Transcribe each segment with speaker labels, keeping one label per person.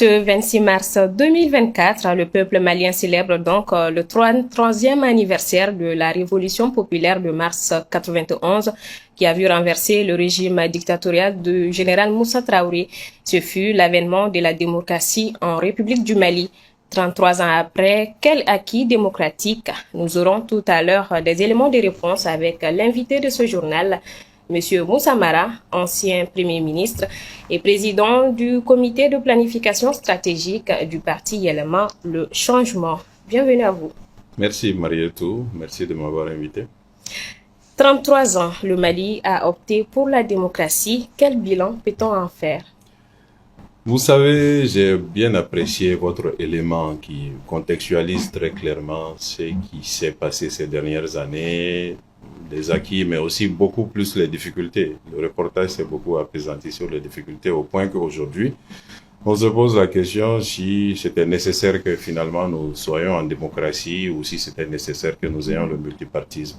Speaker 1: Ce 26 mars 2024, le peuple malien célèbre donc le 33e anniversaire de la révolution populaire de mars 91 qui a vu renverser le régime dictatorial du général Moussa Traoré. Ce fut l'avènement de la démocratie en République du Mali. 33 ans après, quel acquis démocratique? Nous aurons tout à l'heure des éléments de réponse avec l'invité de ce journal, Monsieur Moussa Mara, ancien Premier ministre et président du comité de planification stratégique du parti Yelema, le changement. Bienvenue à vous.
Speaker 2: Merci Marietou, merci de m'avoir invité.
Speaker 1: 33 ans, le Mali a opté pour la démocratie. Quel bilan peut-on en faire?
Speaker 2: Vous savez, j'ai bien apprécié votre élément qui contextualise très clairement ce qui s'est passé ces dernières années, les acquis, mais aussi beaucoup plus les difficultés. Le reportage s'est beaucoup appesanti sur les difficultés au point qu'aujourd'hui, on se pose la question si c'était nécessaire que finalement nous soyons en démocratie ou si c'était nécessaire que nous ayons le multipartisme.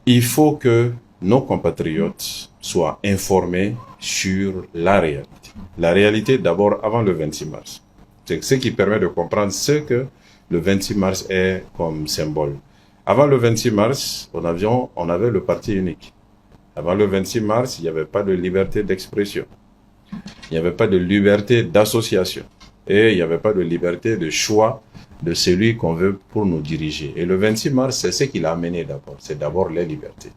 Speaker 2: Il faut que nos compatriotes soient informés sur la réalité. La réalité d'abord avant le 26 mars. C'est ce qui permet de comprendre ce que le 26 mars est comme symbole. Avant le 26 mars, on avait le parti unique. Avant le 26 mars, il n'y avait pas de liberté d'expression. Il n'y avait pas de liberté d'association. Et il n'y avait pas de liberté de choix de celui qu'on veut pour nous diriger. Et le 26 mars, c'est ce qu'il a amené d'abord. C'est d'abord les libertés.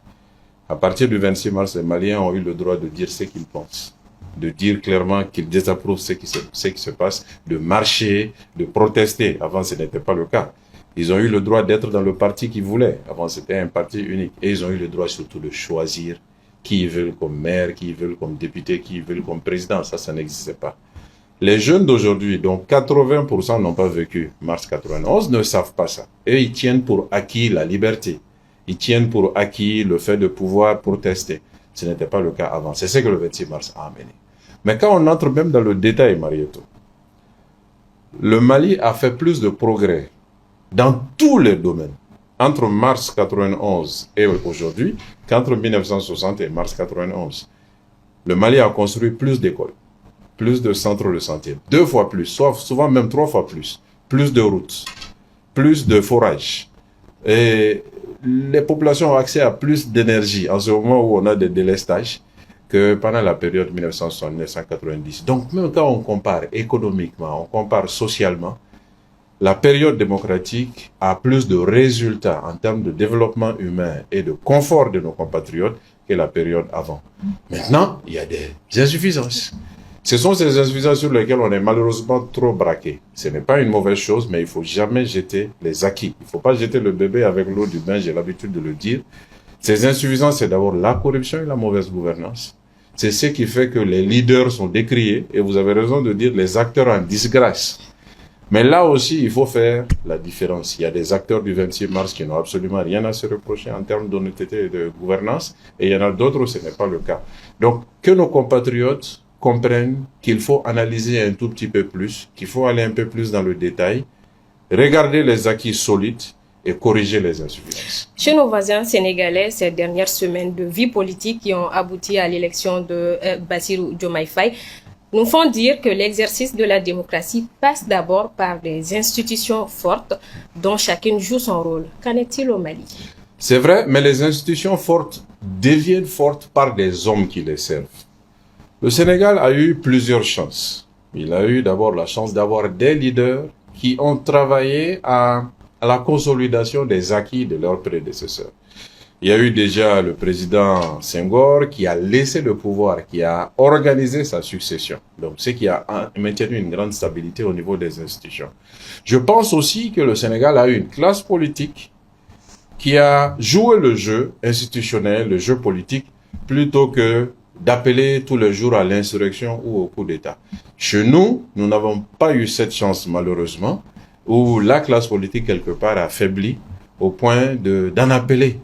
Speaker 2: À partir du 26 mars, les Maliens ont eu le droit de dire ce qu'ils pensent, de dire clairement qu'ils désapprouvent ce qui se passe, de marcher, de protester. Avant, ce n'était pas le cas. Ils ont eu le droit d'être dans le parti qu'ils voulaient. Avant, c'était un parti unique. Et ils ont eu le droit surtout de choisir qui ils veulent comme maire, qui ils veulent comme député, qui ils veulent comme président. Ça n'existait pas. Les jeunes d'aujourd'hui, dont 80% n'ont pas vécu mars 91, ne savent pas ça. Et ils tiennent pour acquis la liberté. Ils tiennent pour acquis le fait de pouvoir protester. Ce n'était pas le cas avant. C'est ce que le 26 mars a amené. Mais quand on entre même dans le détail, Marietou, le Mali a fait plus de progrès dans tous les domaines, entre mars 91 et aujourd'hui, qu'entre 1960 et mars 91. Le Mali a construit plus d'écoles, plus de centres de santé, 2 fois plus, souvent même 3 fois plus de routes, plus de forages. Et les populations ont accès à plus d'énergie en ce moment où on a des délestages que pendant la période 1969-1990. Donc même quand on compare économiquement, on compare socialement, la période démocratique a plus de résultats en termes de développement humain et de confort de nos compatriotes que la période avant. Maintenant, il y a des insuffisances. Ce sont ces insuffisances sur lesquelles on est malheureusement trop braqué. Ce n'est pas une mauvaise chose, mais il ne faut jamais jeter les acquis. Il ne faut pas jeter le bébé avec l'eau du bain, j'ai l'habitude de le dire. Ces insuffisances, c'est d'abord la corruption et la mauvaise gouvernance. C'est ce qui fait que les leaders sont décriés, et vous avez raison de dire les acteurs en disgrâce. Mais là aussi, il faut faire la différence. Il y a des acteurs du 26 mars qui n'ont absolument rien à se reprocher en termes d'honnêteté et de gouvernance, et il y en a d'autres où ce n'est pas le cas. Donc, que nos compatriotes comprennent qu'il faut analyser un tout petit peu plus, qu'il faut aller un peu plus dans le détail, regarder les acquis solides et corriger les insuffisances.
Speaker 1: Chez nos voisins sénégalais, ces dernières semaines de vie politique qui ont abouti à l'élection de Bassirou Diomaye Faye nous font dire que l'exercice de la démocratie passe d'abord par des institutions fortes dont chacune joue son rôle. Qu'en est-il au Mali?
Speaker 2: C'est vrai, mais les institutions fortes deviennent fortes par des hommes qui les servent. Le Sénégal a eu plusieurs chances. Il a eu d'abord la chance d'avoir des leaders qui ont travaillé à la consolidation des acquis de leurs prédécesseurs. Il y a eu déjà le président Senghor qui a laissé le pouvoir, qui a organisé sa succession. Donc, ce qui a maintenu une grande stabilité au niveau des institutions. Je pense aussi que le Sénégal a eu une classe politique qui a joué le jeu institutionnel, le jeu politique, plutôt que d'appeler tous les jours à l'insurrection ou au coup d'État. Chez nous, nous n'avons pas eu cette chance, malheureusement, où la classe politique, quelque part, a faibli au point d'en appeler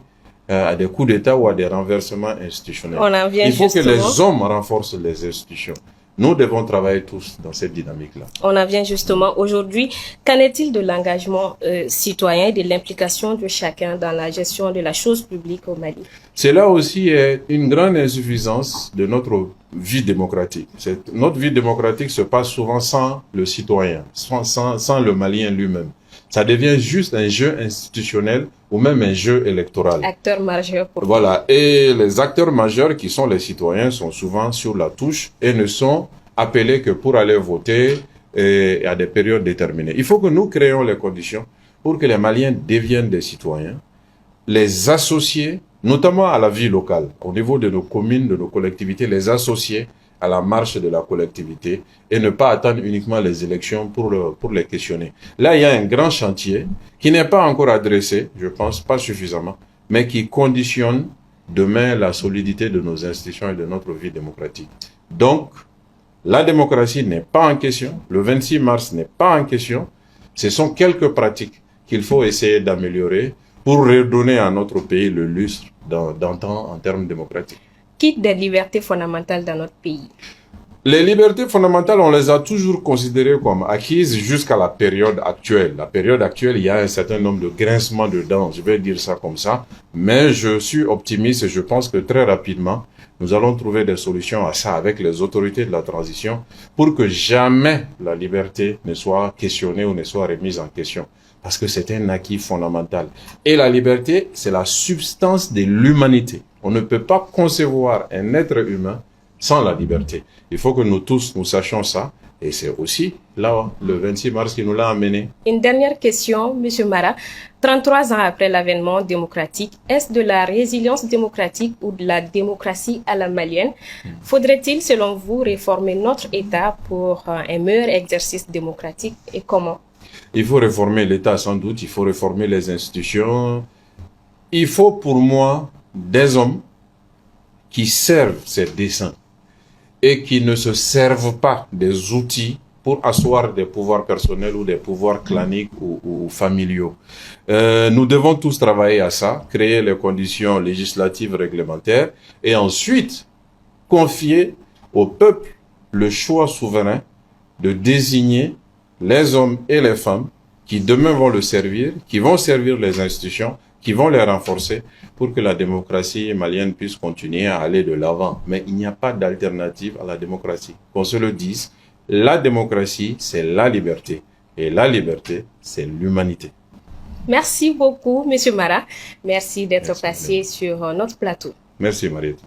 Speaker 2: à des coups d'État ou à des renversements institutionnels.
Speaker 1: Il
Speaker 2: faut que les hommes renforcent les institutions. Nous devons travailler tous dans cette dynamique-là.
Speaker 1: On en vient justement aujourd'hui. Qu'en est-il de l'engagement citoyen et de l'implication de chacun dans la gestion de la chose publique au Mali?
Speaker 2: C'est là aussi une grande insuffisance de notre vie démocratique. Notre vie démocratique se passe souvent sans le citoyen, sans le Malien lui-même. Ça devient juste un jeu institutionnel ou même un jeu électoral.
Speaker 1: Acteur majeur.
Speaker 2: Voilà. Et les acteurs majeurs qui sont les citoyens sont souvent sur la touche et ne sont appelés que pour aller voter à des périodes déterminées. Il faut que nous créions les conditions pour que les Maliens deviennent des citoyens, les associer, notamment à la vie locale, au niveau de nos communes, de nos collectivités, les associer à la marche de la collectivité et ne pas attendre uniquement les élections pour les questionner. Là, il y a un grand chantier qui n'est pas encore adressé, je pense, pas suffisamment, mais qui conditionne demain la solidité de nos institutions et de notre vie démocratique. Donc, la démocratie n'est pas en question, le 26 mars n'est pas en question, ce sont quelques pratiques qu'il faut essayer d'améliorer pour redonner à notre pays le lustre d'antan en termes démocratiques.
Speaker 1: Quitte des libertés fondamentales dans notre pays.
Speaker 2: Les libertés fondamentales, on les a toujours considérées comme acquises jusqu'à la période actuelle. La période actuelle, il y a un certain nombre de grincements de dents, je vais dire ça comme ça. Mais je suis optimiste et je pense que très rapidement, nous allons trouver des solutions à ça avec les autorités de la transition pour que jamais la liberté ne soit questionnée ou ne soit remise en question. Parce que c'est un acquis fondamental. Et la liberté, c'est la substance de l'humanité. On ne peut pas concevoir un être humain sans la liberté. Il faut que nous tous, nous sachions ça. Et c'est aussi là, le 26 mars qui nous l'a amené.
Speaker 1: Une dernière question, M. Mara. 33 ans après l'avènement démocratique, est-ce de la résilience démocratique ou de la démocratie à la malienne? Faudrait-il, selon vous, réformer notre État pour un meilleur exercice démocratique et comment?
Speaker 2: Il faut réformer l'État sans doute, il faut réformer les institutions. Il faut pour moi des hommes qui servent ces desseins et qui ne se servent pas des outils pour asseoir des pouvoirs personnels ou des pouvoirs claniques ou familiaux. Nous devons tous travailler à ça, créer les conditions législatives réglementaires et ensuite confier au peuple le choix souverain de désigner les hommes et les femmes qui demain vont le servir, qui vont servir les institutions, qui vont les renforcer pour que la démocratie malienne puisse continuer à aller de l'avant. Mais il n'y a pas d'alternative à la démocratie. Qu'on se le dise, la démocratie, c'est la liberté. Et la liberté, c'est l'humanité.
Speaker 1: Merci beaucoup, M. Mara. Merci d'être passé sur notre plateau.
Speaker 2: Merci, Mariette.